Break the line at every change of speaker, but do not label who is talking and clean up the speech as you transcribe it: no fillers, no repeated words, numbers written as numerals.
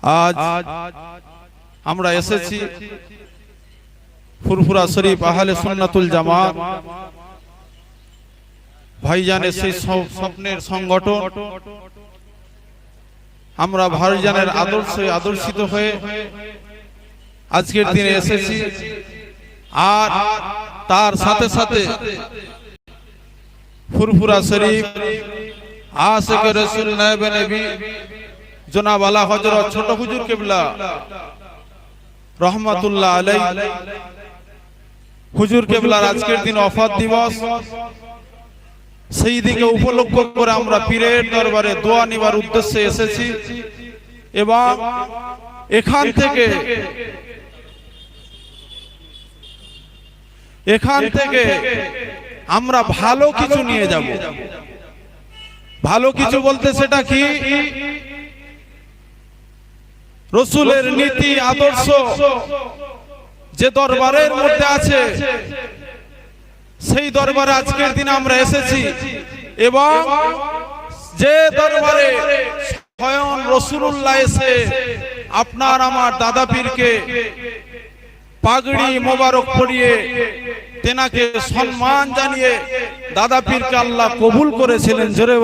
আজ আমরা এসেছি ফুরফুরা শরীফ আহলে সুন্নাতুল জামাত ভাইজানের সেই স্বপ্নের সংগঠন। আমরা ভাইজানের আদর্শে আদর্শিত হয়ে আজকের দিনে এসেছি। আর তার সাথে সাথে ফুরফুরা শরীফ আশিক রাসূল নায়েবে নবী জনাব আলা হযরত ছোট হুজুর কিবলা রহমাতুল্লাহ আলাইহি হুজুর কিবলার আজকের দিন ওফাত দিবস। সেই দিকে উপলক্ষ করে আমরা পীরের দরবারে দোয়া নিবার উদ্দেশ্যে এসেছি এবং এখান থেকে আমরা ভালো কিছু নিয়ে যাব। ভালো কিছু বলতে সেটা কি? রাসূলের নীতি আদর্শ যে দরবারের মধ্যে আছে সেই দরবারে আজকের দিনে আমরা এসেছি এবং যে দরবারে স্বয়ং রাসূলুল্লাহ এসে আপনার আমার দাদা পীরকে পাগড়ি মোবারক পরিয়ে তেনাকে সম্মান জানিয়ে দাদা পীরকে আল্লাহ কবুল করেছিলেন। জোরে